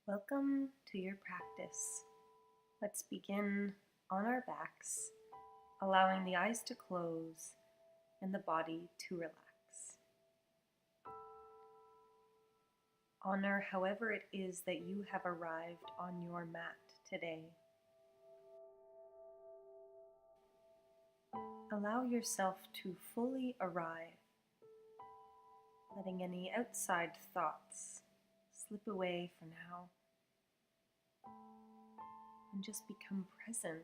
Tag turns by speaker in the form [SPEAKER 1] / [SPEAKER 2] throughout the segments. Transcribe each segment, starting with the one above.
[SPEAKER 1] Welcome to your practice. Let's begin on our backs, allowing the eyes to close and the body to relax. Honor however it is that you have arrived on your mat today. Allow yourself to fully arrive, letting any outside thoughts slip away for now, and just become present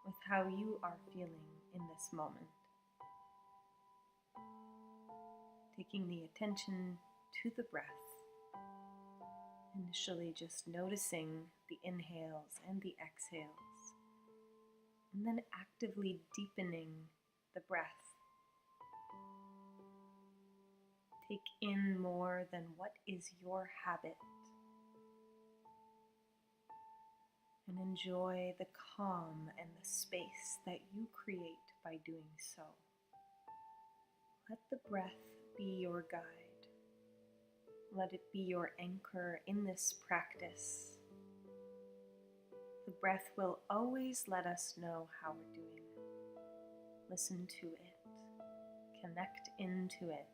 [SPEAKER 1] with how you are feeling in this moment. Taking the attention to the breath, initially just noticing the inhales and the exhales, and then actively deepening the breath. Take in more than what is your habit, and enjoy the calm and the space that you create by doing so. Let the breath be your guide. Let it be your anchor in this practice. The breath will always let us know how we're doing. Listen to it. Connect into it.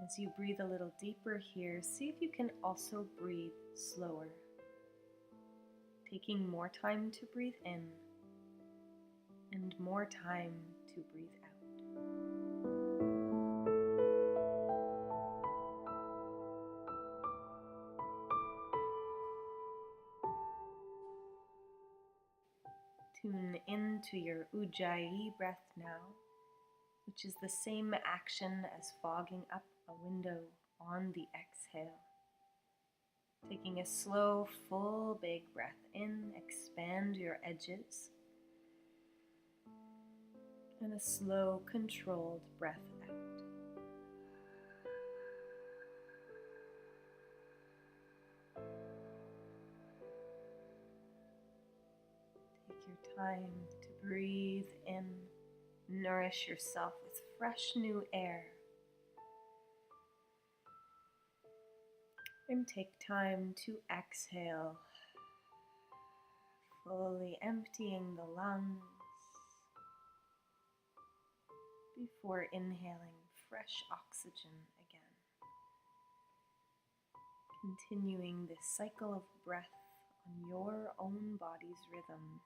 [SPEAKER 1] As you breathe a little deeper here, see if you can also breathe slower, taking more time to breathe in and more time to breathe out. Tune into your Ujjayi breath now, which is the same action as fogging up a window on the exhale. Taking a slow, full, big breath in, expand your edges, and a slow, controlled breath out. Take your time to breathe in, nourish yourself with fresh new air, and take time to exhale, fully emptying the lungs before inhaling fresh oxygen again. Continuing this cycle of breath on your own body's rhythm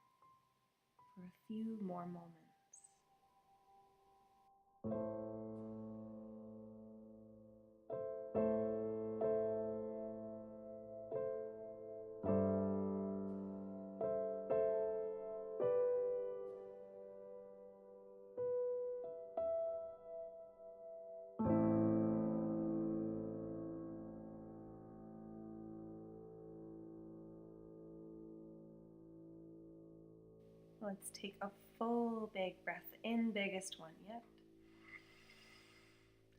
[SPEAKER 1] for a few more moments. Let's take a full big breath in, biggest one yet.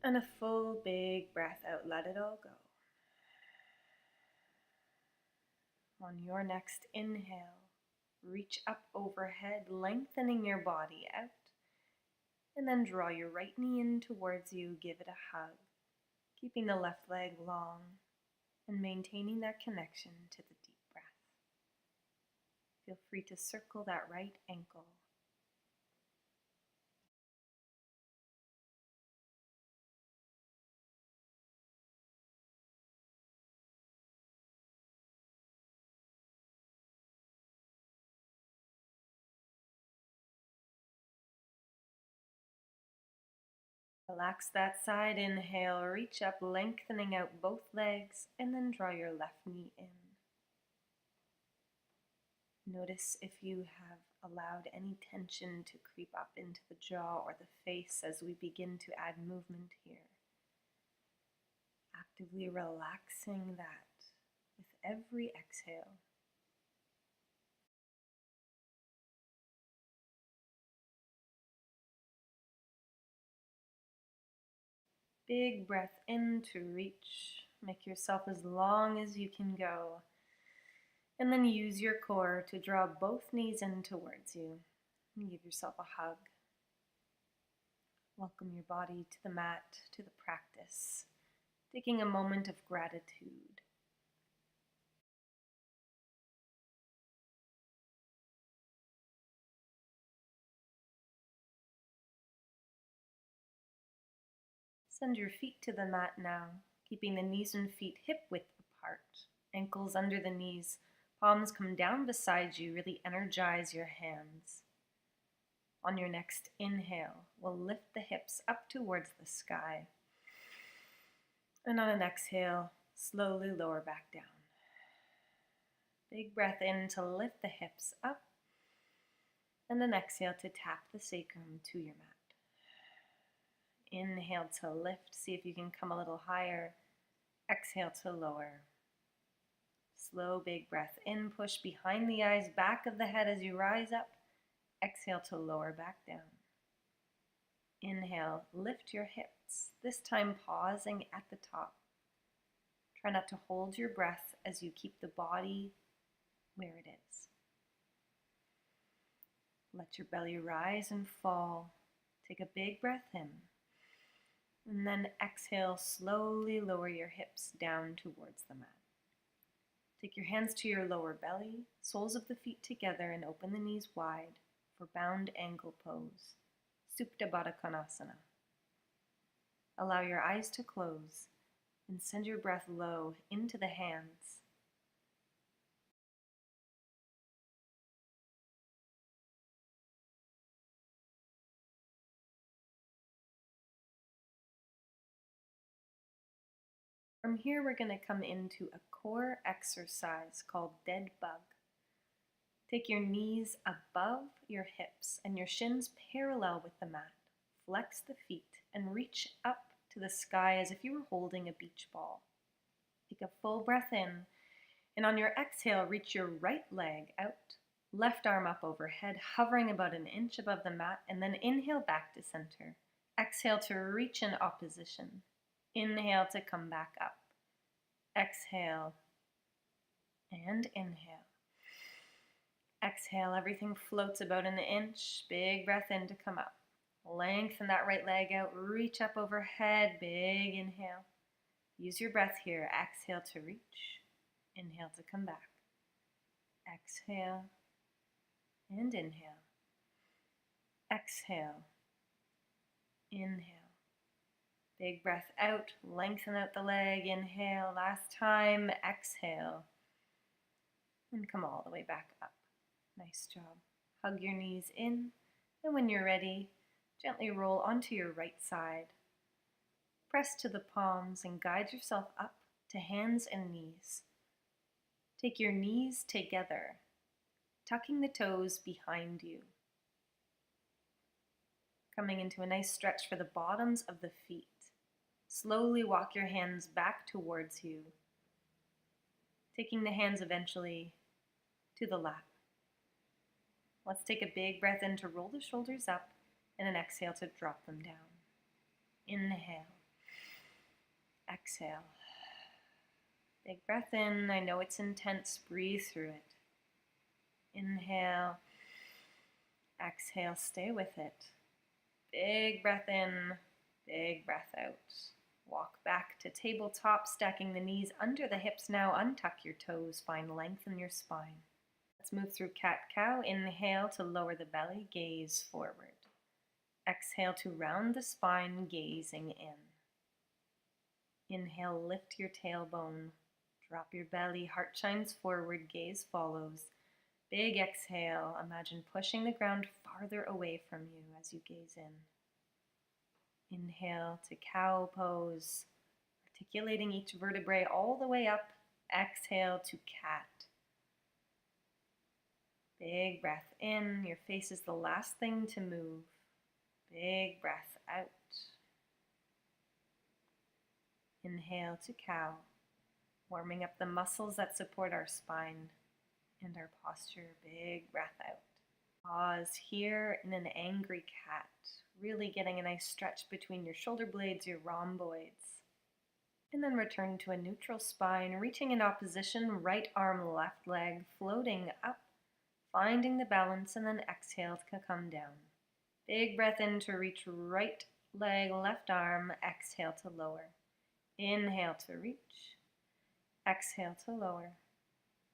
[SPEAKER 1] And a full big breath out, let it all go. On your next inhale, reach up overhead, lengthening your body out. And then draw your right knee in towards you, give it a hug, keeping the left leg long and maintaining that connection to the deep breath. Feel free to circle that right ankle. Relax that side, inhale, reach up, lengthening out both legs, and then draw your left knee in. Notice if you have allowed any tension to creep up into the jaw or the face as we begin to add movement here. Actively relaxing that with every exhale. Big breath in to reach. Make yourself as long as you can go. And then use your core to draw both knees in towards you. And give yourself a hug. Welcome your body to the mat, to the practice, taking a moment of gratitude. Send your feet to the mat now, keeping the knees and feet hip width apart, ankles under the knees, palms come down beside you, really energize your hands. On your next inhale, we'll lift the hips up towards the sky. And on an exhale, slowly lower back down. Big breath in to lift the hips up. And an exhale to tap the sacrum to your mat. Inhale to lift, see if you can come a little higher. Exhale to lower. Slow, big breath in, push behind the eyes, back of the head as you rise up. Exhale to lower back down. Inhale, lift your hips, this time pausing at the top. Try not to hold your breath as you keep the body where it is. Let your belly rise and fall. Take a big breath in. And then exhale, slowly lower your hips down towards the mat. Take your hands to your lower belly, soles of the feet together, and open the knees wide for bound angle pose, Supta Baddha Konasana. Allow your eyes to close and send your breath low into the hands. From here, we're going to come into a core exercise called Dead Bug. Take your knees above your hips and your shins parallel with the mat. Flex the feet and reach up to the sky as if you were holding a beach ball. Take a full breath in, and on your exhale, reach your right leg out, left arm up overhead, hovering about an inch above the mat, and then inhale back to center. Exhale to reach in opposition. Inhale to come back up. Exhale and inhale. Exhale, everything floats about an inch. Big breath in to come up. Lengthen that right leg out, reach up overhead, big inhale. Use your breath here. Exhale to reach. Inhale to come back. Exhale and inhale. Exhale. Inhale. Big breath out, lengthen out the leg, inhale, last time, exhale, and come all the way back up. Nice job. Hug your knees in, and when you're ready, gently roll onto your right side. Press to the palms and guide yourself up to hands and knees. Take your knees together, tucking the toes behind you. Coming into a nice stretch for the bottoms of the feet. Slowly walk your hands back towards you, taking the hands eventually to the lap. Let's take a big breath in to roll the shoulders up and an exhale to drop them down. Inhale. Exhale. Big breath in. I know it's intense. Breathe through it. Inhale. Exhale. Stay with it. Big breath in. Big breath out. Walk back to tabletop, stacking the knees under the hips now. Untuck your toes, find length in your spine. Let's move through cat-cow. Inhale to lower the belly, gaze forward. Exhale to round the spine, gazing in. Inhale, lift your tailbone. Drop your belly, heart shines forward, gaze follows. Big exhale, imagine pushing the ground farther away from you as you gaze in. Inhale to cow pose, articulating each vertebrae all the way up. Exhale to cat. Big breath in, your face is the last thing to move. Big breath out. Inhale to cow, warming up the muscles that support our spine and our posture. Big breath out. Pause here in an angry cat, really getting a nice stretch between your shoulder blades, your rhomboids. And then return to a neutral spine, reaching in opposition, right arm, left leg, floating up, finding the balance, and then exhale to come down. Big breath in to reach right leg, left arm, exhale to lower. Inhale to reach, exhale to lower.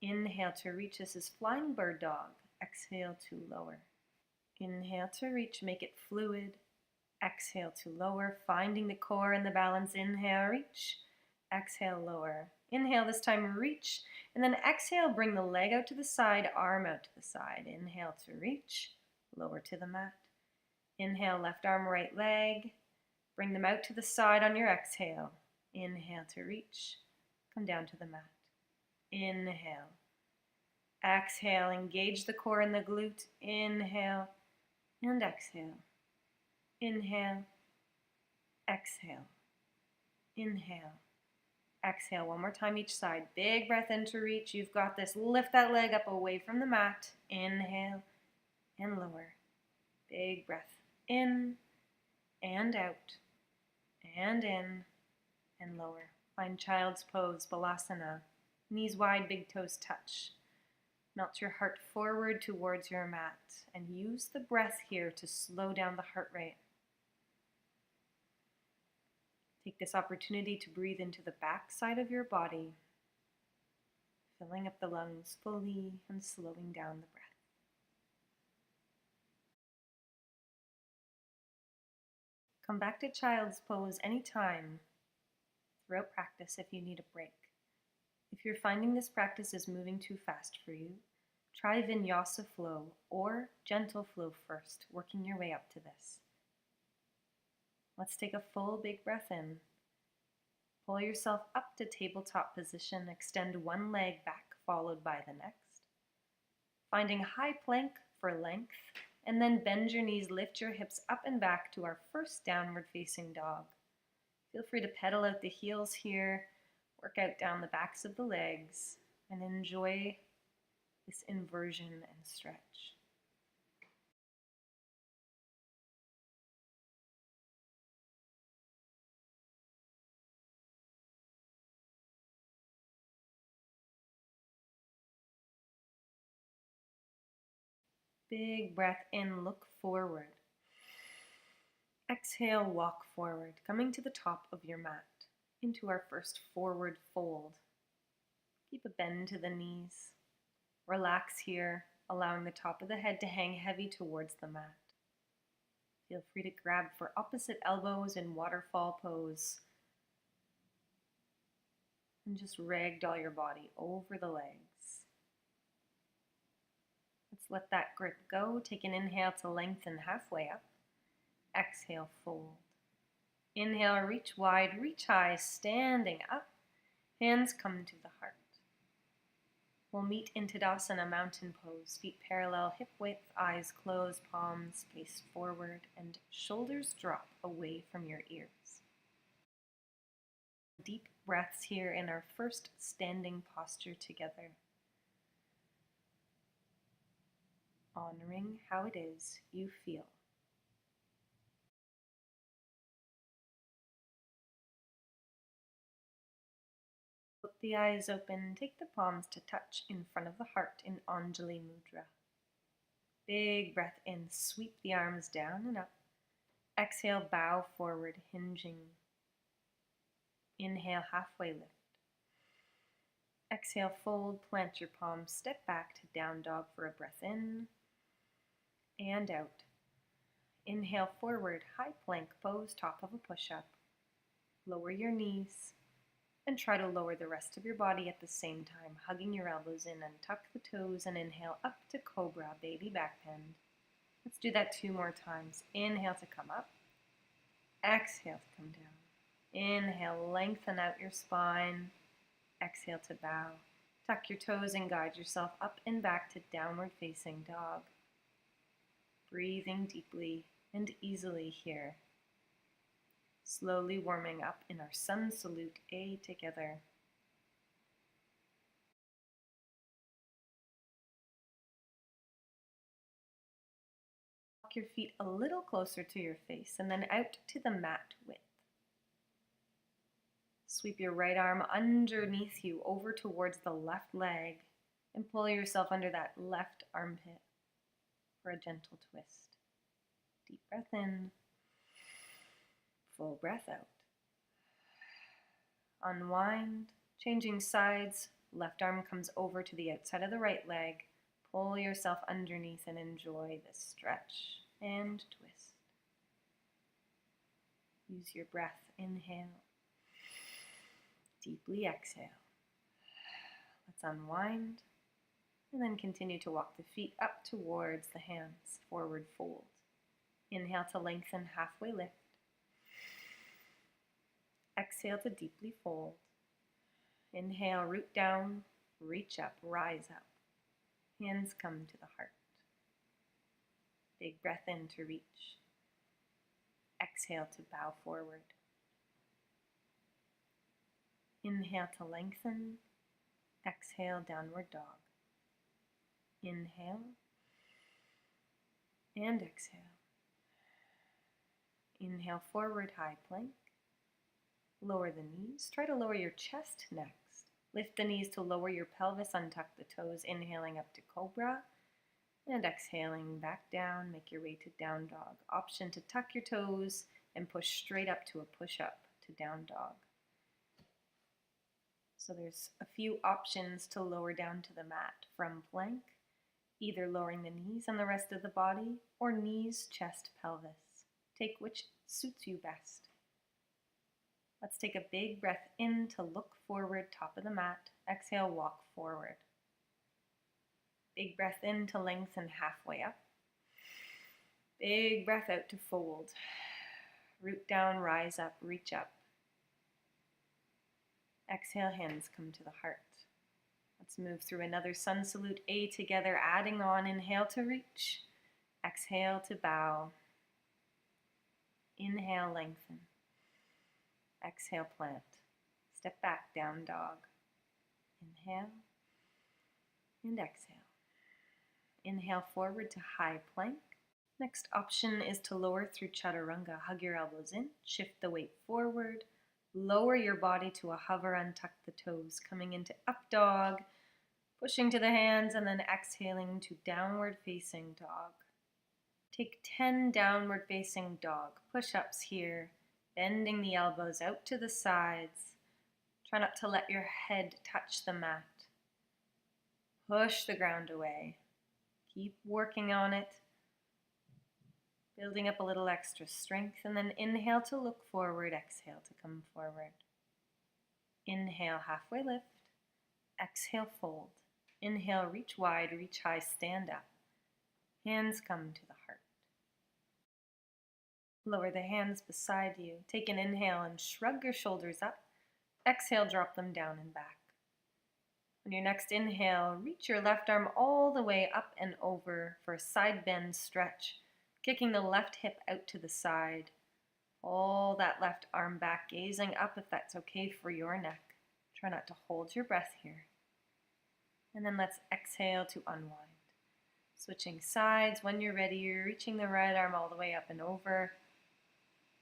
[SPEAKER 1] Inhale to reach, this is flying bird dog. Exhale to lower. Inhale to reach, make it fluid. Exhale to lower, finding the core and the balance. Inhale, reach. Exhale, lower. Inhale, this time reach. And then exhale, bring the leg out to the side, arm out to the side. Inhale to reach, lower to the mat. Inhale, left arm, right leg. Bring them out to the side on your exhale. Inhale to reach, come down to the mat. Inhale. Exhale, engage the core and the glute. Inhale and exhale. Inhale, exhale, inhale, exhale. One more time each side. Big breath in to reach. You've got this. Lift that leg up away from the mat. Inhale and lower. Big breath in and out and in and lower. Find child's pose, balasana. Knees wide, big toes touch. Melt your heart forward towards your mat and use the breath here to slow down the heart rate. Take this opportunity to breathe into the back side of your body, filling up the lungs fully and slowing down the breath. Come back to child's pose anytime throughout practice if you need a break. If you're finding this practice is moving too fast for you, try Vinyasa Flow or Gentle Flow first, working your way up to this. Let's take a full big breath in. Pull yourself up to tabletop position. Extend one leg back, followed by the next. Finding high plank for length, and then bend your knees, lift your hips up and back to our first downward facing dog. Feel free to pedal out the heels here, work out down the backs of the legs, and enjoy this inversion and stretch. Big breath in, look forward. Exhale, walk forward, coming to the top of your mat, into our first forward fold. Keep a bend to the knees. Relax here, allowing the top of the head to hang heavy towards the mat. Feel free to grab for opposite elbows in waterfall pose. And just ragdoll your body over the legs. Let's let that grip go. Take an inhale to lengthen halfway up. Exhale, fold. Inhale, reach wide, reach high, standing up. Hands come to the heart. We'll meet in Tadasana, mountain pose. Feet parallel, hip width, eyes closed, palms face forward, and shoulders drop away from your ears. Deep breaths here in our first standing posture together. Honoring how it is you feel. Flip the eyes open, take the palms to touch in front of the heart in Anjali Mudra. Big breath in, sweep the arms down and up. Exhale, bow forward, hinging. Inhale, halfway lift. Exhale, fold, plant your palms, step back to down dog for a breath in and out. Inhale, forward, high plank pose, top of a push-up. Lower your knees and try to lower the rest of your body at the same time, hugging your elbows in and tuck the toes and inhale up to cobra, baby back bend. Let's do that 2 more times. Inhale to come up. Exhale to come down. Inhale, lengthen out your spine. Exhale to bow. Tuck your toes and guide yourself up and back to downward facing dog. Breathing deeply and easily here. Slowly warming up in our sun salute A together. Walk your feet a little closer to your face and then out to the mat width. Sweep your right arm underneath you over towards the left leg and pull yourself under that left armpit for a gentle twist. Deep breath in Full breath out. Unwind, changing sides. Left arm comes over to the outside of the right leg. Pull yourself underneath and enjoy this stretch and twist. Use your breath. Inhale. Deeply exhale. Let's unwind and then continue to walk the feet up towards the hands. Forward fold. Inhale to lengthen, halfway lift. Exhale to deeply fold. Inhale, root down, reach up, rise up. Hands come to the heart. Big breath in to reach. Exhale to bow forward. Inhale to lengthen. Exhale, downward dog. Inhale and exhale. Inhale, forward high plank. Lower the knees. Try to lower your chest next. Lift the knees to lower your pelvis, untuck the toes, inhaling up to cobra. And exhaling back down, make your way to down dog. Option to tuck your toes and push straight up to a push-up to down dog. So there's a few options to lower down to the mat from plank, either lowering the knees and the rest of the body, or knees, chest, pelvis. Take which suits you best. Let's take a big breath in to look forward, top of the mat. Exhale, walk forward. Big breath in to lengthen, halfway up. Big breath out to fold. Root down, rise up, reach up. Exhale, hands come to the heart. Let's move through another sun salute A together, adding on. Inhale to reach. Exhale to bow. Inhale, lengthen. Exhale, plant. Step back, down dog. Inhale and exhale. Inhale forward to high plank. Next option is to lower through chaturanga. Hug your elbows in, shift the weight forward, lower your body to a hover, untuck the toes, coming into up dog, pushing to the hands, and then exhaling to downward facing dog. Take 10 downward facing dog push-ups here, bending the elbows out to the sides. Try not to let your head touch the mat. Push the ground away. Keep working on it. Building up a little extra strength, and then inhale to look forward, exhale to come forward. Inhale, halfway lift. Exhale, fold. Inhale, reach wide, reach high, stand up. Hands come to the heart. Lower the hands beside you. Take an inhale and shrug your shoulders up. Exhale, drop them down and back. On your next inhale, reach your left arm all the way up and over for a side bend stretch, kicking the left hip out to the side. Pull that left arm back, gazing up if that's okay for your neck. Try not to hold your breath here. And then let's exhale to unwind. Switching sides. When you're ready, you're reaching the right arm all the way up and over.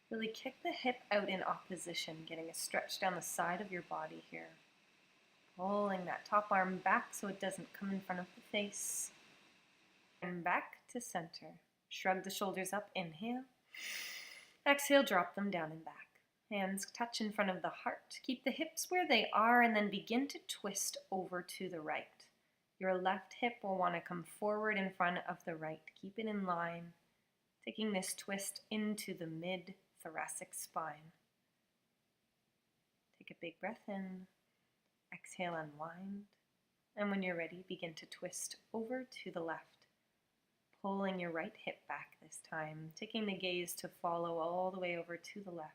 [SPEAKER 1] Really kick the hip out in opposition, getting a stretch down the side of your body here. Pulling that top arm back so it doesn't come in front of the face. And back to center. Shrug the shoulders up, inhale. Exhale, drop them down and back. Hands touch in front of the heart. Keep the hips where they are and then begin to twist over to the right. Your left hip will want to come forward in front of the right. Keep it in line. Taking this twist into the mid-thoracic spine. Take a big breath in. Exhale, unwind. And when you're ready, begin to twist over to the left. Pulling your right hip back this time. Taking the gaze to follow all the way over to the left.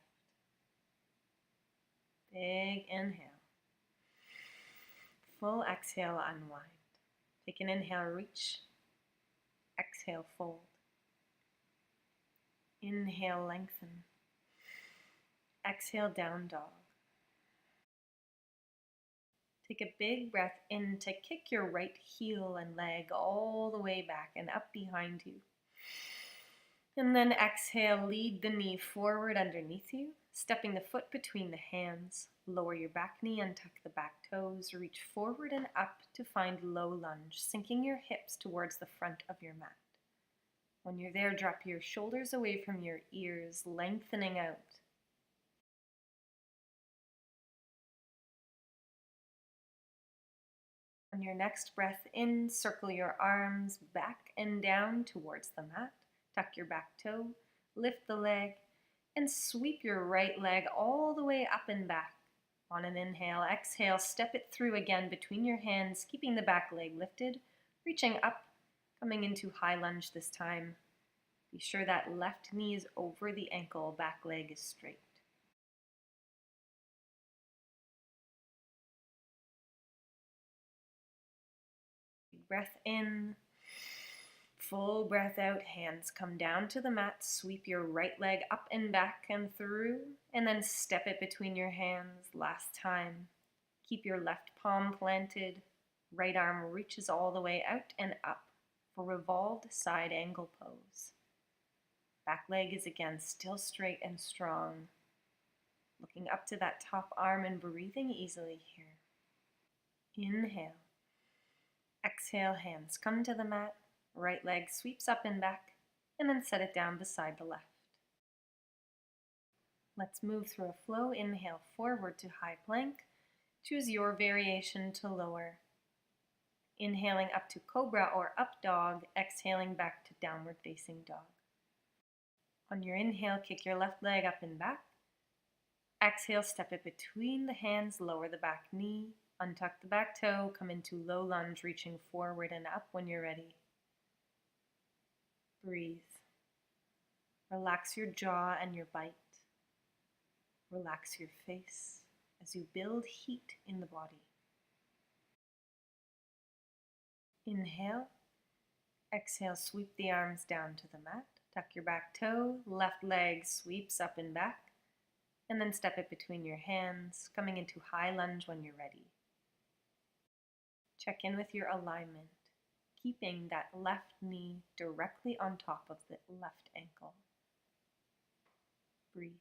[SPEAKER 1] Big inhale. Full exhale, unwind. Take an inhale, reach. Exhale, fold. Inhale, lengthen. Exhale, down dog. Take a big breath in to kick your right heel and leg all the way back and up behind you. And then exhale, lead the knee forward underneath you, stepping the foot between the hands. Lower your back knee, untuck the back toes, reach forward and up to find low lunge, sinking your hips towards the front of your mat. When you're there, drop your shoulders away from your ears, lengthening out. On your next breath in, circle your arms back and down towards the mat. Tuck your back toe, lift the leg, and sweep your right leg all the way up and back. On an inhale, exhale, step it through again between your hands, keeping the back leg lifted, reaching up, coming into high lunge this time. Be sure that left knee is over the ankle, back leg is straight. Big breath in, full breath out, hands come down to the mat, sweep your right leg up and back and through, and then step it between your hands. Last time. Keep your left palm planted, right arm reaches all the way out and up for revolved side angle pose. Back leg is again still straight and strong. Looking up to that top arm and breathing easily here. Inhale. Exhale, hands come to the mat, right leg sweeps up and back, and then set it down beside the left. Let's move through a flow. Inhale forward to high plank. Choose your variation to lower. Inhaling up to cobra or up dog, exhaling back to downward facing dog. On your inhale, kick your left leg up and back. Exhale, step it between the hands, lower the back knee, untuck the back toe, come into low lunge, reaching forward and up when you're ready. Breathe. Relax your jaw and your bite. Relax your face as you build heat in the body. Inhale. Exhale, sweep the arms down to the mat. Tuck your back toe, left leg sweeps up and back, and then step it between your hands, coming into high lunge when you're ready. Check in with your alignment, keeping that left knee directly on top of the left ankle. Breathe.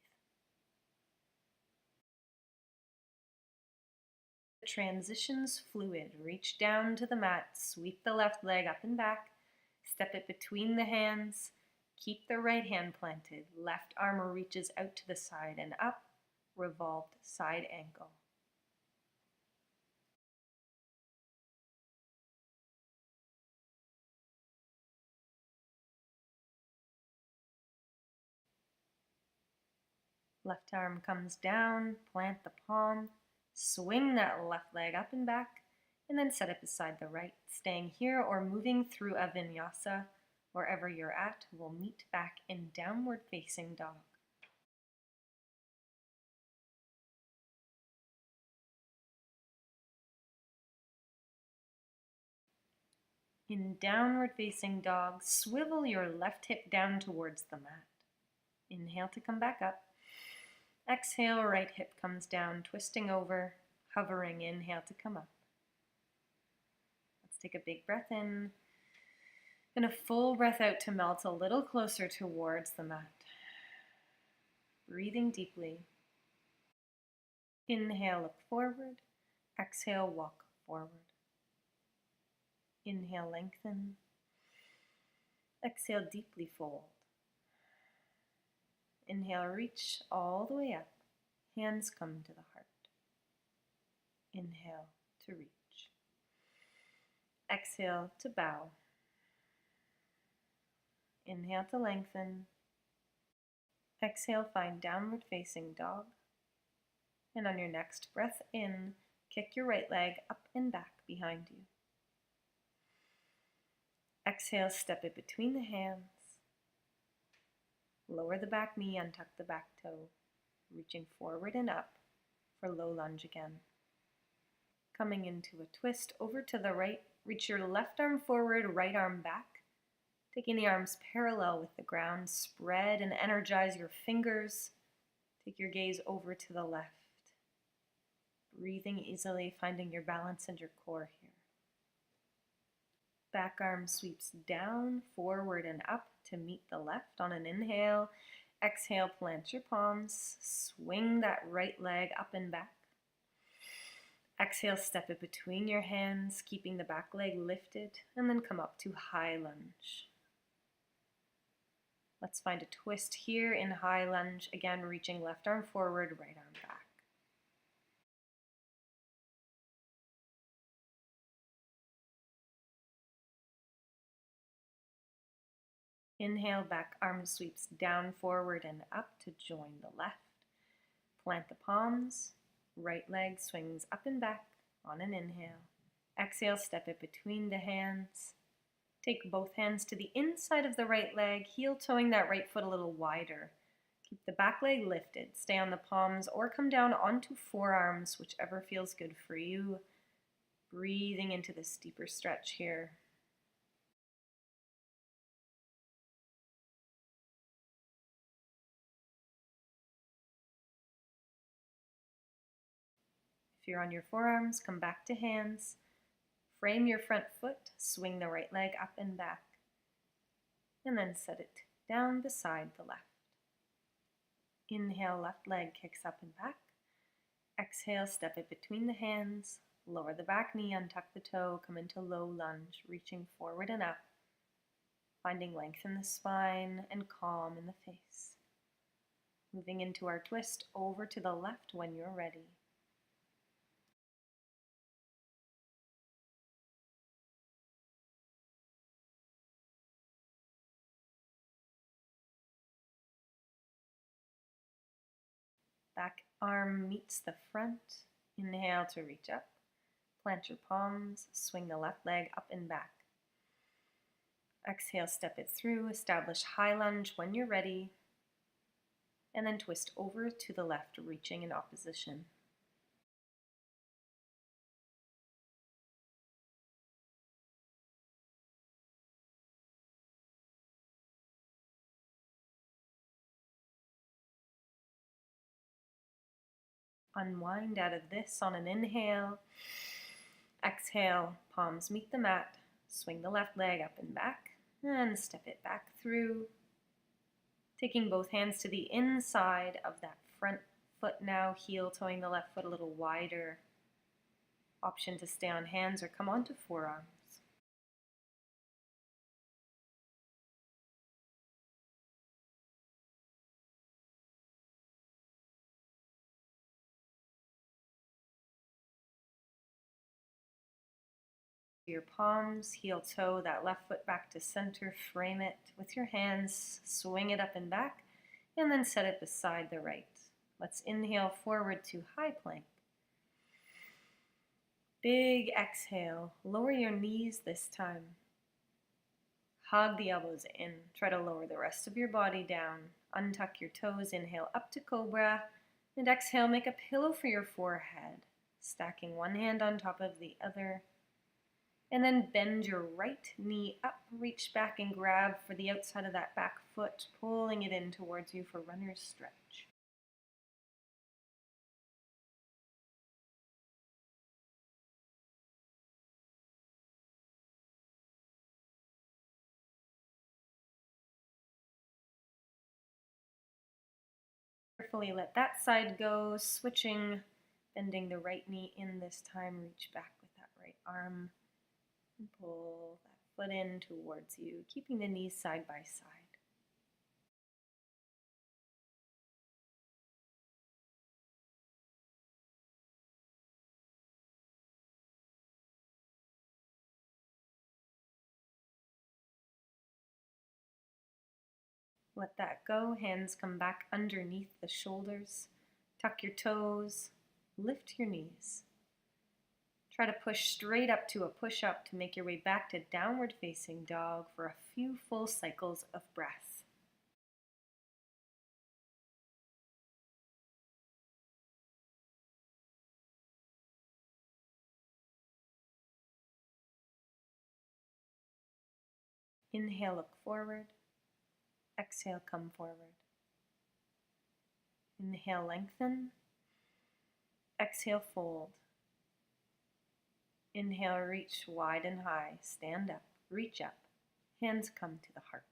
[SPEAKER 1] The transition's fluid. Reach down to the mat, sweep the left leg up and back, step it between the hands, keep the right hand planted, left arm reaches out to the side and up, revolved side ankle. Left arm comes down, plant the palm, swing that left leg up and back, and then set it beside the right. Staying here or moving through a vinyasa, wherever you're at, we'll meet back in downward facing dog. In downward facing dog, swivel your left hip down towards the mat. Inhale to come back up. Exhale, right hip comes down, twisting over, hovering. Inhale to come up. Let's take a big breath in and a full breath out to melt a little closer towards the mat. Breathing deeply. Inhale, look forward. Exhale, walk forward. Inhale, lengthen. Exhale, deeply fold. Inhale, reach all the way up. Hands come to the heart. Inhale to reach. Exhale to bow. Inhale to lengthen. Exhale, find downward facing dog. And on your next breath in, kick your right leg up and back behind you. Exhale, step it between the hands. Lower the back knee, untuck the back toe, reaching forward and up for low lunge again. Coming into a twist over to the right, reach your left arm forward, right arm back. Taking the arms parallel with the ground, spread and energize your fingers. Take your gaze over to the left. Breathing easily, finding your balance and your core here. Back arm sweeps down, forward and up to meet the left on an inhale. Exhale, plant your palms, swing that right leg up and back. Exhale, step it between your hands, keeping the back leg lifted, and then come up to high lunge. Let's find a twist here in high lunge, again reaching left arm forward, right arm back. Inhale, back arm sweeps down, forward, and up to join the left. Plant the palms. Right leg swings up and back on an inhale. Exhale, step it between the hands. Take both hands to the inside of the right leg, heel toeing that right foot a little wider. Keep the back leg lifted. Stay on the palms or come down onto forearms, whichever feels good for you. Breathing into this deeper stretch here. If you're on your forearms, come back to hands. Frame your front foot, swing the right leg up and back, and then set it down beside the left. Inhale, left leg kicks up and back. Exhale, step it between the hands. Lower the back knee, untuck the toe, come into low lunge, reaching forward and up, finding length in the spine and calm in the face. Moving into our twist over to the left when you're ready. Back arm meets the front. Inhale to reach up. Plant your palms, swing the left leg up and back. Exhale, step it through, establish high lunge when you're ready, and then twist over to the left, reaching in opposition. Unwind out of this on an inhale. Exhale, palms meet the mat. Swing the left leg up and back, and step it back through. Taking both hands to the inside of that front foot now, heel toeing the left foot a little wider. Option to stay on hands or come onto forearms. Your palms, heel toe, that left foot back to center, frame it with your hands, swing it up and back, and then set it beside the right. Let's inhale forward to high plank. Big exhale, lower your knees this time. Hug the elbows in, try to lower the rest of your body down. Untuck your toes, inhale up to cobra, and exhale, make a pillow for your forehead, stacking one hand on top of the other. And then bend your right knee up, reach back and grab for the outside of that back foot, pulling it in towards you for runner's stretch. Carefully let that side go, switching, bending the right knee in this time, reach back with that right arm, and pull that foot in towards you, keeping the knees side by side. Let that go, hands come back underneath the shoulders, tuck your toes, lift your knees. Try to push straight up to a push-up to make your way back to downward facing dog for a few full cycles of breath. Inhale, look forward. Exhale, come forward. Inhale, lengthen. Exhale, fold. Inhale, reach wide and high. Stand up, reach up. Hands come to the heart.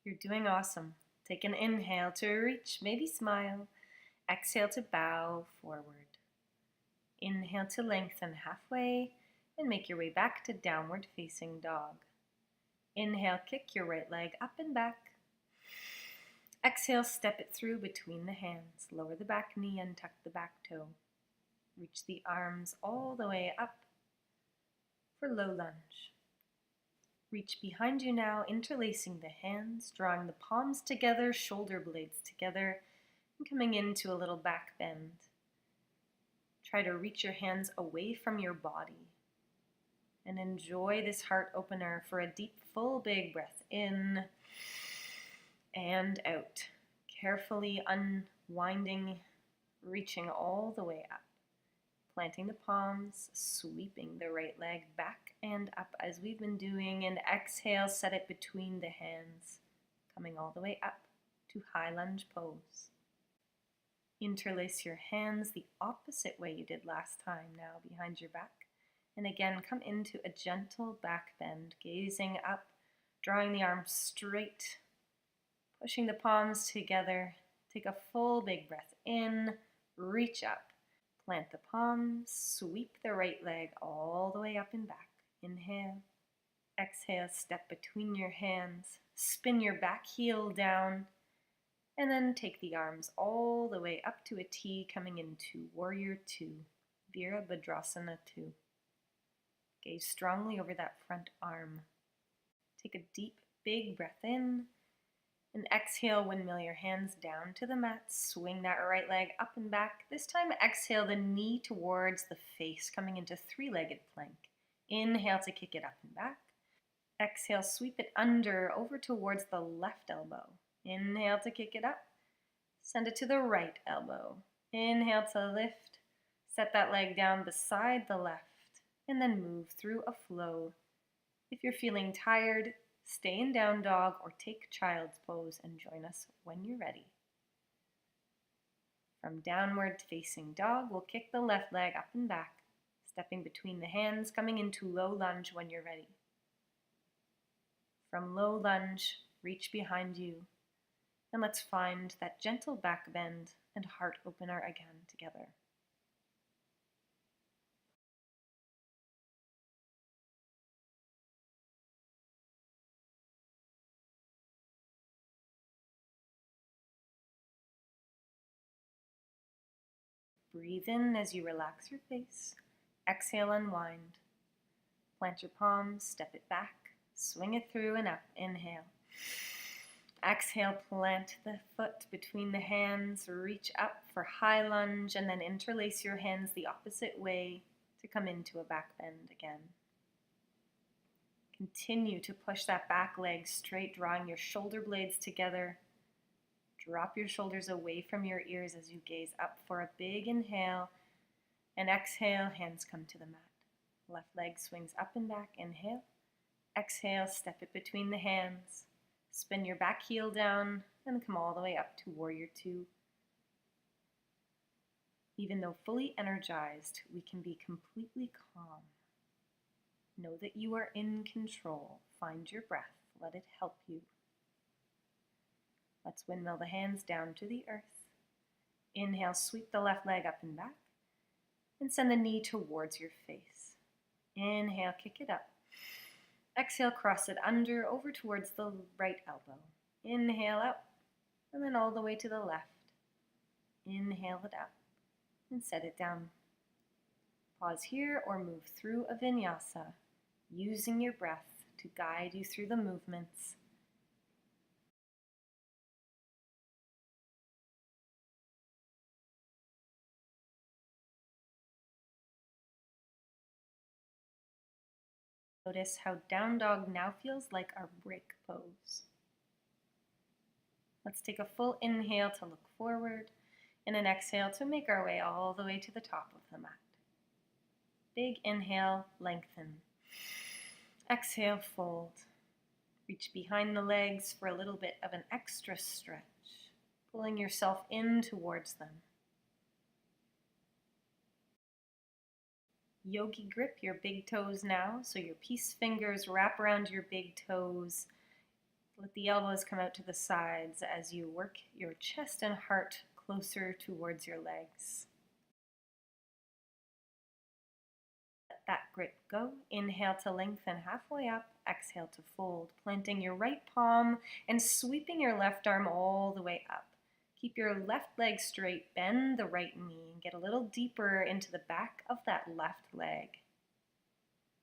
[SPEAKER 1] You're doing awesome. Take an inhale to reach, maybe smile. Exhale to bow forward. Inhale to lengthen halfway and make your way back to downward facing dog. Inhale, kick your right leg up and back. Exhale, step it through between the hands. Lower the back knee and tuck the back toe. Reach the arms all the way up for low lunge. Reach behind you now, interlacing the hands, drawing the palms together, shoulder blades together, and coming into a little back bend. Try to reach your hands away from your body and enjoy this heart opener for a deep, full, big breath in and out. Carefully unwinding, reaching all the way up. Planting the palms, sweeping the right leg back and up as we've been doing, and exhale, set it between the hands, coming all the way up to high lunge pose. Interlace your hands the opposite way you did last time, now behind your back. And again, come into a gentle back bend, gazing up, drawing the arms straight, pushing the palms together. Take a full big breath in, reach up. Plant the palms, sweep the right leg all the way up and back. Inhale. Exhale, step between your hands. Spin your back heel down. And then take the arms all the way up to a T, coming into Warrior 2, Virabhadrasana 2. Gaze strongly over that front arm. Take a deep, big breath in. And exhale, windmill your hands down to the mat. Swing that right leg up and back. This time, exhale the knee towards the face, coming into three-legged plank. Inhale to kick it up and back. Exhale, sweep it under, over towards the left elbow. Inhale to kick it up. Send it to the right elbow. Inhale to lift. Set that leg down beside the left. And then move through a flow. If you're feeling tired, stay in down dog or take child's pose and join us when you're ready. From downward facing dog, we'll kick the left leg up and back, stepping between the hands, coming into low lunge when you're ready. From low lunge, reach behind you, and let's find that gentle back bend and heart opener again together. Breathe in as you relax your face. Exhale, unwind. Plant your palms, step it back, swing it through and up. Inhale. Exhale, plant the foot between the hands, reach up for high lunge, and then interlace your hands the opposite way to come into a back bend again. Continue to push that back leg straight, drawing your shoulder blades together. Drop your shoulders away from your ears as you gaze up for a big inhale, and exhale, hands come to the mat. Left leg swings up and back. Inhale. Exhale, step it between the hands. Spin your back heel down and come all the way up to Warrior 2. Even though fully energized, we can be completely calm. Know that you are in control. Find your breath. Let it help you. Let's windmill the hands down to the earth. Inhale, sweep the left leg up and back, and send the knee towards your face. Inhale, kick it up. Exhale, cross it under, over towards the right elbow. Inhale up, and then all the way to the left. Inhale it up, and set it down. Pause here or move through a vinyasa, using your breath to guide you through the movements. Notice how down dog now feels like our break pose. Let's take a full inhale to look forward and an exhale to make our way all the way to the top of the mat. Big inhale, lengthen. Exhale, fold. Reach behind the legs for a little bit of an extra stretch, pulling yourself in towards them. Yogi grip your big toes now, so your peace fingers wrap around your big toes. Let the elbows come out to the sides as you work your chest and heart closer towards your legs. Let that grip go. Inhale to lengthen halfway up. Exhale to fold, planting your right palm and sweeping your left arm all the way up. Keep your left leg straight, bend the right knee, and get a little deeper into the back of that left leg.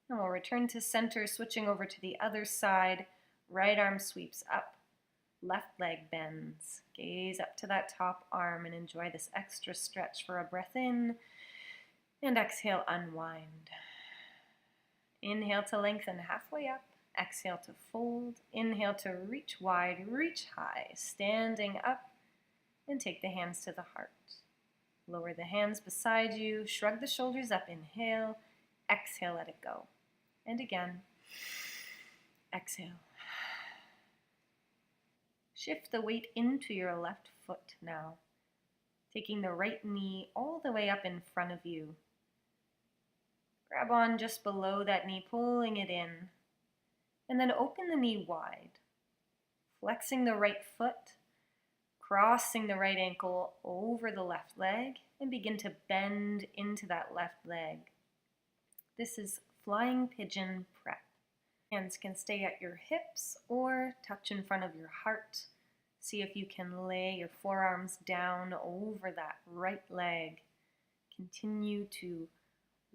[SPEAKER 1] And we'll return to center, switching over to the other side. Right arm sweeps up, left leg bends. Gaze up to that top arm and enjoy this extra stretch for a breath in. And exhale, unwind. Inhale to lengthen halfway up. Exhale to fold. Inhale to reach wide, reach high. Standing up and take the hands to the heart. Lower the hands beside you. Shrug the shoulders up. Inhale. Exhale, let it go. And again. Exhale. Shift the weight into your left foot now. Taking the right knee all the way up in front of you. Grab on just below that knee, pulling it in. And then open the knee wide. Flexing the right foot, crossing the right ankle over the left leg, and begin to bend into that left leg. This is flying pigeon prep. Hands can stay at your hips or touch in front of your heart. See if you can lay your forearms down over that right leg. Continue to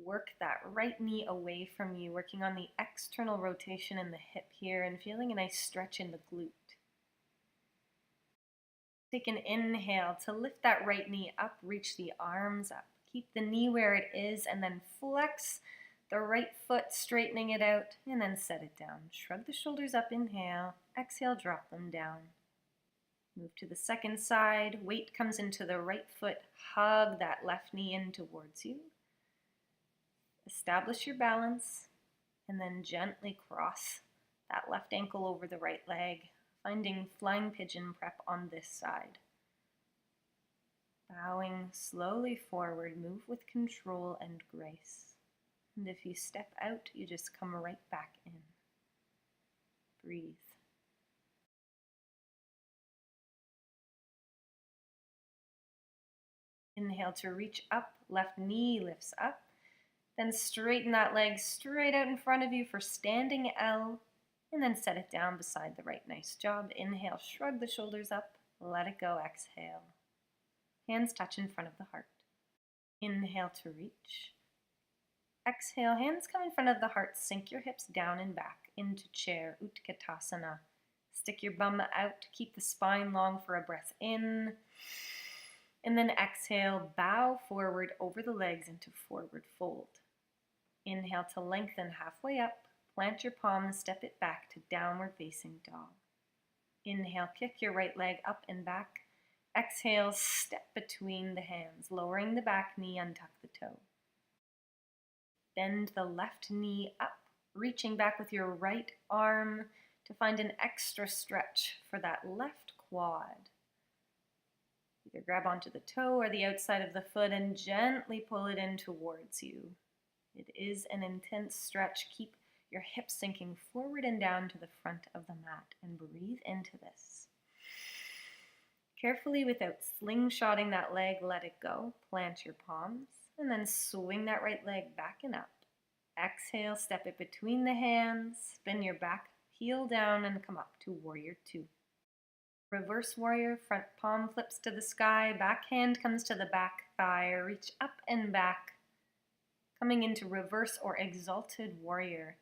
[SPEAKER 1] work that right knee away from you, working on the external rotation in the hip here and feeling a nice stretch in the glute. Take an inhale to lift that right knee up, reach the arms up. Keep the knee where it is and then flex the right foot, straightening it out, and then set it down. Shrug the shoulders up, inhale. Exhale, drop them down. Move to the second side. Weight comes into the right foot. Hug that left knee in towards you. Establish your balance, and then gently cross that left ankle over the right leg, finding flying pigeon prep on this side. Bowing slowly forward, move with control and grace. And if you step out, you just come right back in. Breathe. Inhale to reach up, left knee lifts up. Then straighten that leg straight out in front of you for standing L. And then set it down beside the right. Nice job. Inhale, shrug the shoulders up. Let it go. Exhale. Hands touch in front of the heart. Inhale to reach. Exhale, hands come in front of the heart. Sink your hips down and back into chair, Utkatasana. Stick your bum out. Keep the spine long for a breath in. And then exhale, bow forward over the legs into forward fold. Inhale to lengthen halfway up. Plant your palms, step it back to downward facing dog. Inhale, kick your right leg up and back. Exhale, step between the hands, lowering the back knee, untuck the toe. Bend the left knee up, reaching back with your right arm to find an extra stretch for that left quad. Either grab onto the toe or the outside of the foot and gently pull it in towards you. It is an intense stretch. Keep your hips sinking forward and down to the front of the mat and breathe into this. Carefully, without slingshotting that leg, let it go. Plant your palms and then swing that right leg back and up. Exhale, step it between the hands, spin your back heel down and come up to warrior two. Reverse warrior, front palm flips to the sky, back hand comes to the back thigh, reach up and back. Coming into reverse or exalted warrior.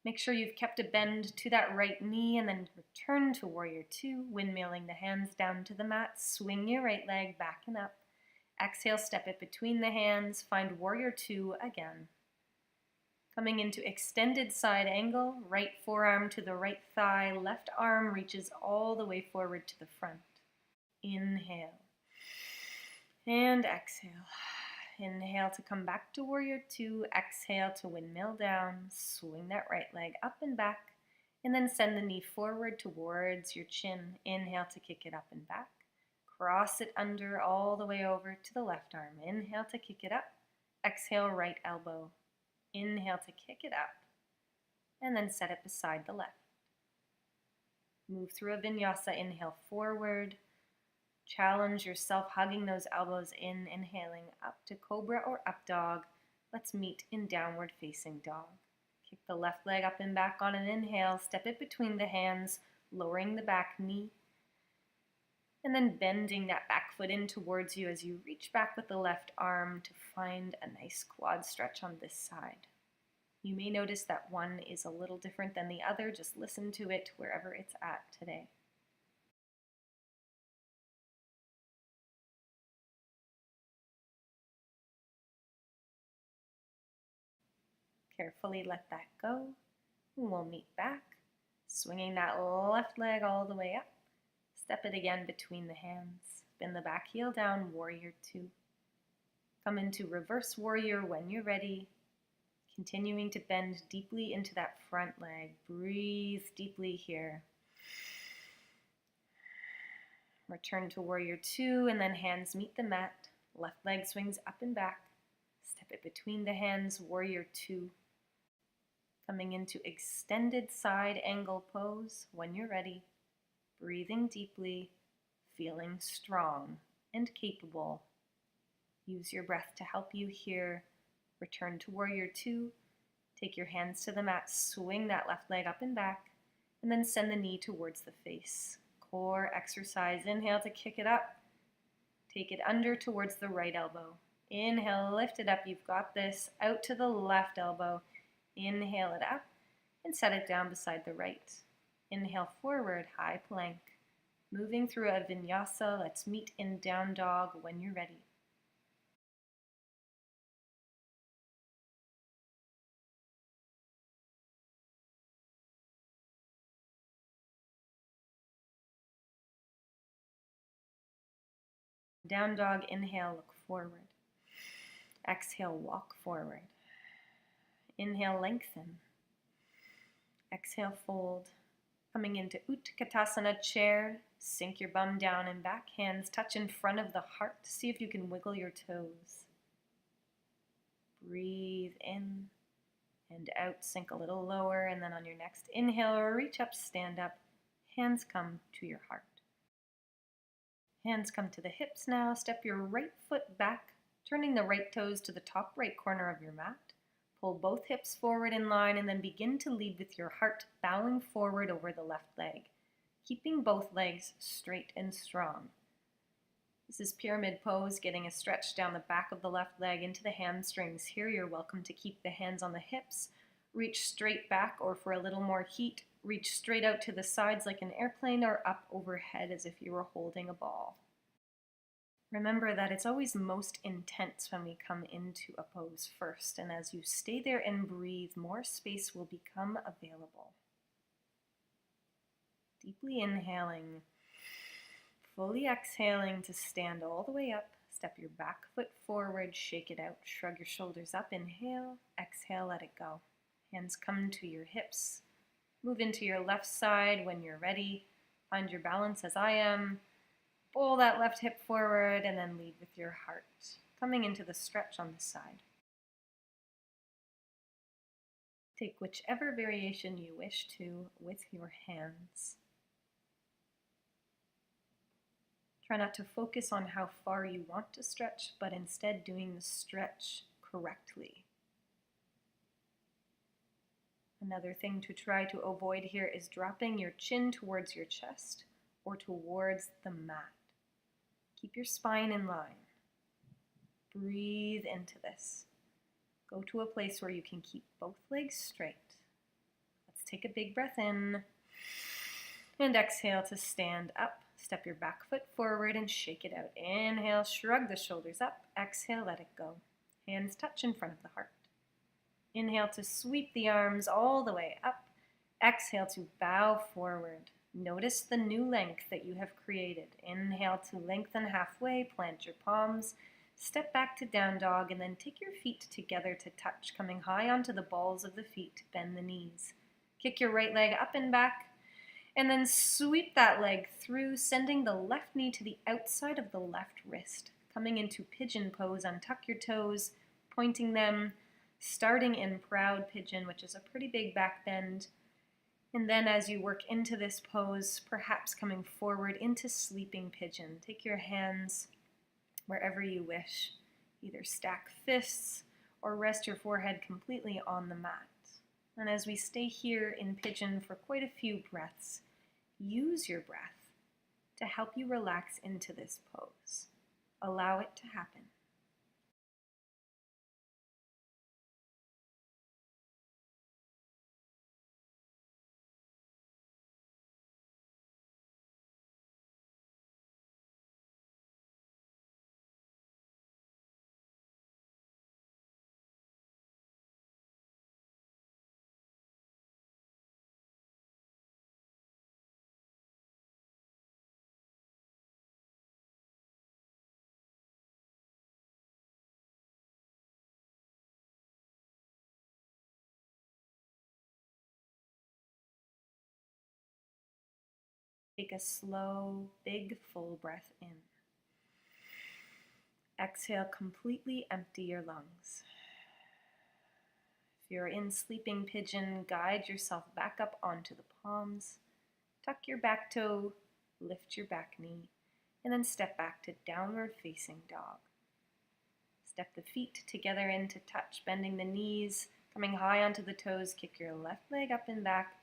[SPEAKER 1] Make sure you've kept a bend to that right knee and then return to warrior two, windmilling the hands down to the mat. Swing your right leg back and up. Exhale, step it between the hands. Find warrior two again. Coming into extended side angle, right forearm to the right thigh, left arm reaches all the way forward to the front. Inhale and exhale. Inhale to come back to warrior two. Exhale to windmill down. Swing that right leg up and back. And then send the knee forward towards your chin. Inhale to kick it up and back. Cross it under all the way over to the left arm. Inhale to kick it up. Exhale, right elbow. Inhale to kick it up. And then set it beside the left. Move through a vinyasa. Inhale forward. Challenge yourself, hugging those elbows in, inhaling up to cobra or up dog. Let's meet in downward facing dog. Kick the left leg up and back on an inhale, step it between the hands, lowering the back knee, and then bending that back foot in towards you as you reach back with the left arm to find a nice quad stretch on this side. You may notice that one is a little different than the other. Just listen to it wherever it's at today. Carefully let that go. We'll meet back, swinging that left leg all the way up. Step it again between the hands. Bend the back heel down, warrior two. Come into reverse warrior when you're ready. Continuing to bend deeply into that front leg. Breathe deeply here. Return to warrior two, and then hands meet the mat. Left leg swings up and back. Step it between the hands, warrior two. Coming into extended side angle pose when you're ready. Breathing deeply, feeling strong and capable. Use your breath to help you here. Return to warrior two. Take your hands to the mat, swing that left leg up and back, and then send the knee towards the face. Core exercise. Inhale to kick it up. Take it under towards the right elbow. Inhale, lift it up. You've got this. Out to the left elbow. Inhale it up and set it down beside the right. Inhale forward, high plank. Moving through a vinyasa. Let's meet in down dog when you're ready. Down dog, inhale, look forward. Exhale, walk forward. Inhale, lengthen. Exhale, fold. Coming into Utkatasana chair, sink your bum down and back, hands touch in front of the heart. See if you can wiggle your toes. Breathe in and out, sink a little lower, and then on your next inhale, reach up, stand up. Hands come to your heart. Hands come to the hips now. Step your right foot back, turning the right toes to the top right corner of your mat. Pull both hips forward in line and then begin to lead with your heart, bowing forward over the left leg, keeping both legs straight and strong. This is pyramid pose, getting a stretch down the back of the left leg into the hamstrings. Here you're welcome to keep the hands on the hips, reach straight back, or for a little more heat, reach straight out to the sides like an airplane or up overhead as if you were holding a ball. Remember that it's always most intense when we come into a pose first, and as you stay there and breathe, more space will become available. Deeply inhaling, fully exhaling to stand all the way up. Step your back foot forward, shake it out, shrug your shoulders up, inhale, exhale, let it go. Hands come to your hips. Move into your left side when you're ready. Find your balance as I am. Pull that left hip forward and then lead with your heart. Coming into the stretch on the side. Take whichever variation you wish to with your hands. Try not to focus on how far you want to stretch, but instead doing the stretch correctly. Another thing to try to avoid here is dropping your chin towards your chest or towards the mat. Keep your spine in line. Breathe into this. Go to a place where you can keep both legs straight. Let's take a big breath in and exhale to stand up. Step your back foot forward and shake it out. Inhale, shrug the shoulders up. Exhale, let it go. Hands touch in front of the heart. Inhale to sweep the arms all the way up. Exhale to bow forward. Notice the new length that you have created. Inhale to lengthen halfway, plant your palms. Step back to down dog and then take your feet together to touch, coming high onto the balls of the feet. Bend the knees. Kick your right leg up and back. And then sweep that leg through, sending the left knee to the outside of the left wrist. Coming into pigeon pose, untuck your toes, pointing them, starting in proud pigeon, which is a pretty big back bend. And then as you work into this pose, perhaps coming forward into sleeping pigeon. Take your hands wherever you wish. Either stack fists or rest your forehead completely on the mat. And as we stay here in pigeon for quite a few breaths, use your breath to help you relax into this pose. Allow it to happen. Take a slow, big, full breath in. Exhale, completely empty your lungs. If you're in sleeping pigeon, guide yourself back up onto the palms. Tuck your back toe, lift your back knee, and then step back to downward facing dog. Step the feet together into touch, bending the knees, coming high onto the toes. Kick your left leg up and back,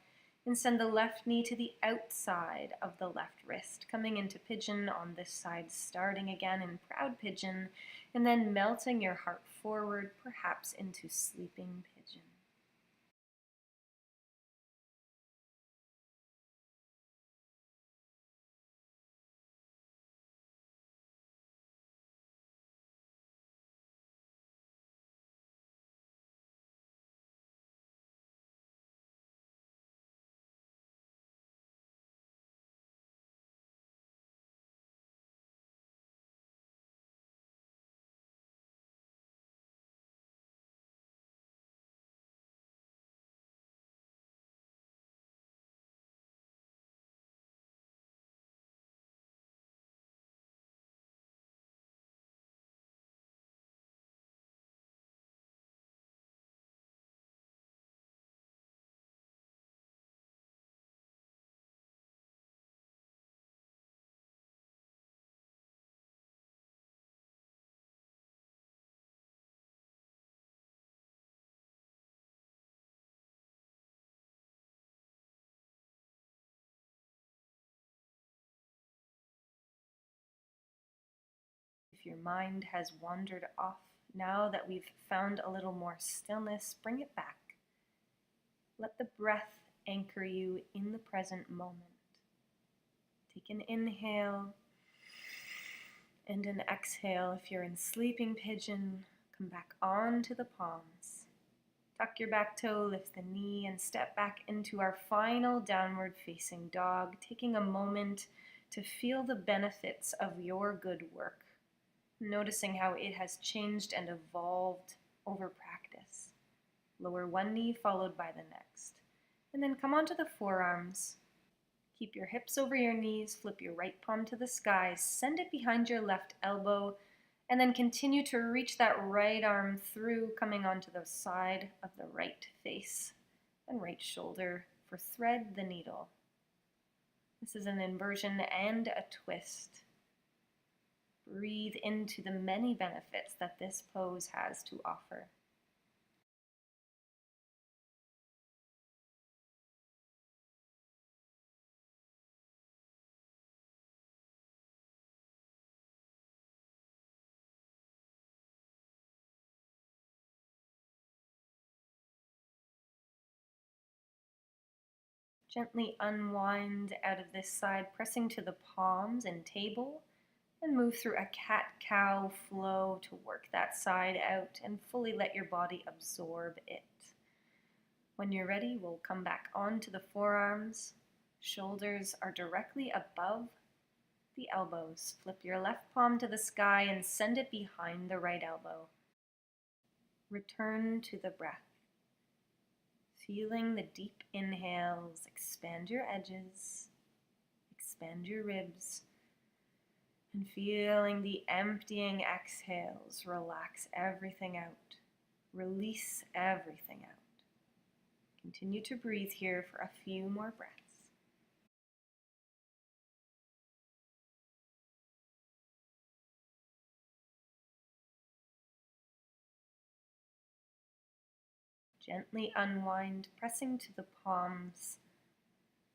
[SPEAKER 1] and send the left knee to the outside of the left wrist, coming into pigeon on this side, starting again in proud pigeon, and then melting your heart forward, perhaps into sleeping pigeon. If your mind has wandered off, now that we've found a little more stillness, bring it back. Let the breath anchor you in the present moment. Take an inhale and an exhale. If you're in sleeping pigeon, come back onto the palms. Tuck your back toe, lift the knee, and step back into our final downward facing dog, taking a moment to feel the benefits of your good work, noticing how it has changed and evolved over practice. Lower one knee followed by the next. And then come onto the forearms. Keep your hips over your knees, flip your right palm to the sky, send it behind your left elbow, and then continue to reach that right arm through, coming onto the side of the right face and right shoulder for thread the needle. This is an inversion and a twist. Breathe into the many benefits that this pose has to offer. Gently unwind out of this side, pressing to the palms and table, and move through a cat-cow flow to work that side out and fully let your body absorb it. When you're ready, we'll come back onto the forearms. Shoulders are directly above the elbows. Flip your left palm to the sky and send it behind the right elbow. Return to the breath. Feeling the deep inhales, expand your edges, expand your ribs, and feeling the emptying exhales, relax everything out, release everything out. Continue to breathe here for a few more breaths. Gently unwind, pressing to the palms,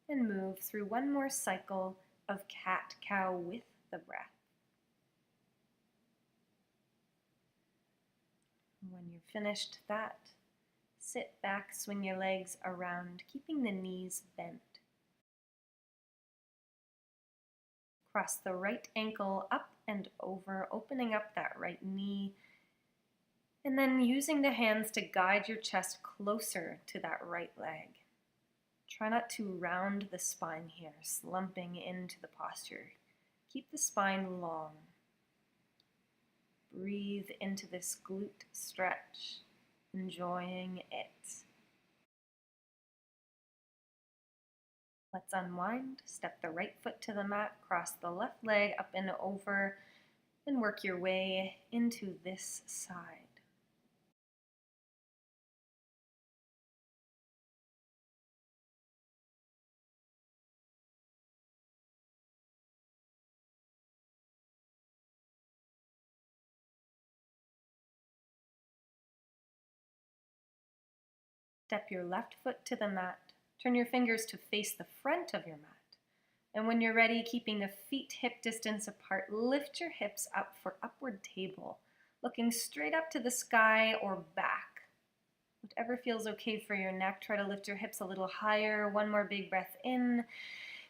[SPEAKER 1] and move through one more cycle of cat-cow with the breath. When you're finished that, sit back, swing your legs around, keeping the knees bent. Cross the right ankle up and over, opening up that right knee, and then using the hands to guide your chest closer to that right leg. Try not to round the spine here, slumping into the posture. Keep the spine long. Breathe into this glute stretch, enjoying it. Let's unwind. Step the right foot to the mat, cross the left leg up and over, and work your way into this side. Step your left foot to the mat. Turn your fingers to face the front of your mat. And when you're ready, keeping the feet hip distance apart, lift your hips up for upward table, looking straight up to the sky or back. Whatever feels okay for your neck, try to lift your hips a little higher. One more big breath in,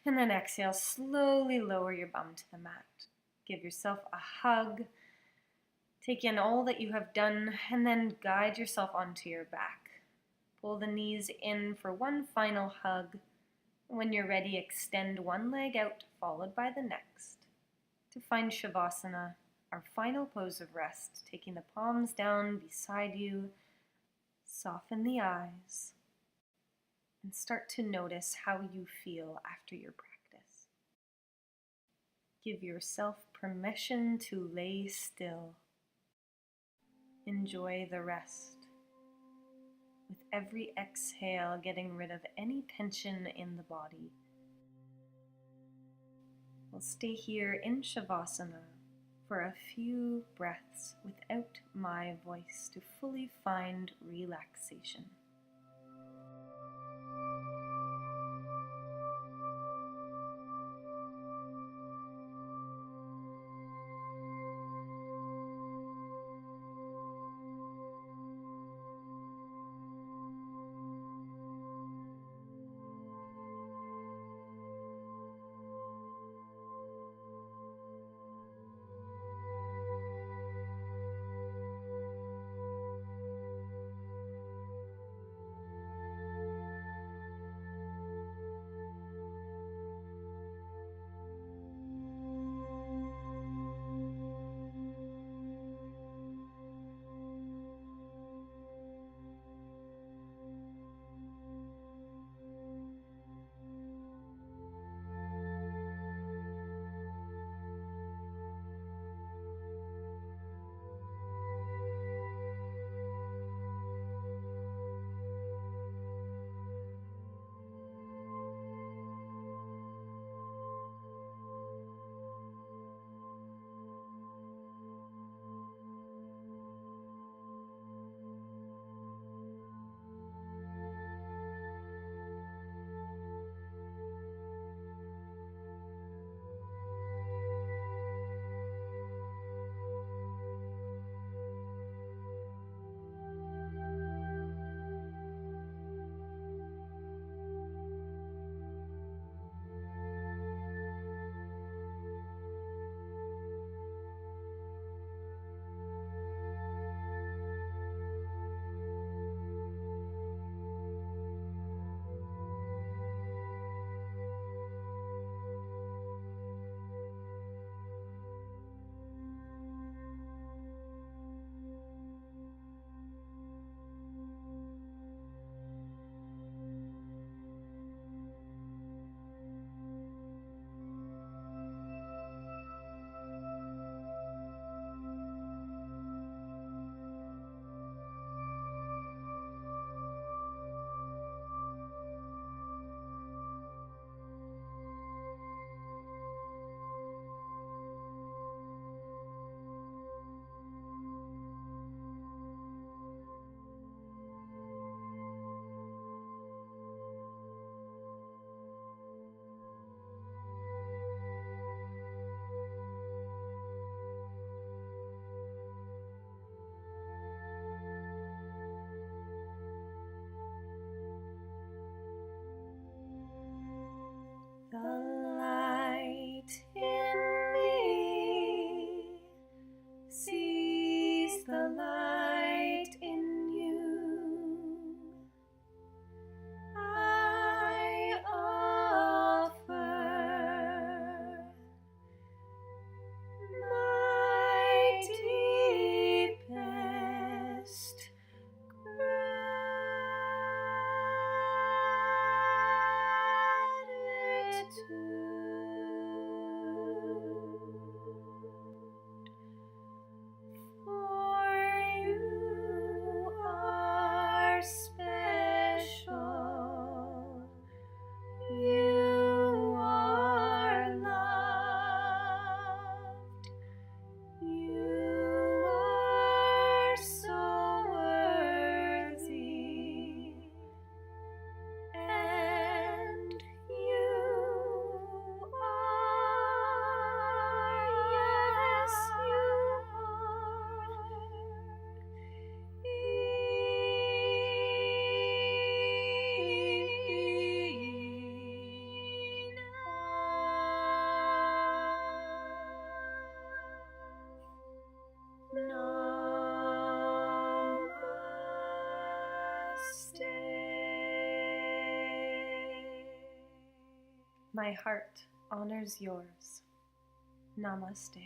[SPEAKER 1] and then exhale, slowly lower your bum to the mat. Give yourself a hug. Take in all that you have done, and then guide yourself onto your back. Pull the knees in for one final hug. When you're ready, extend one leg out, followed by the next. To find Shavasana, our final pose of rest, taking the palms down beside you, soften the eyes, and start to notice how you feel after your practice. Give yourself permission to lay still. Enjoy the rest. With every exhale, getting rid of any tension in the body. We'll stay here in Shavasana for a few breaths without my voice to fully find relaxation. My heart honors yours. Namaste.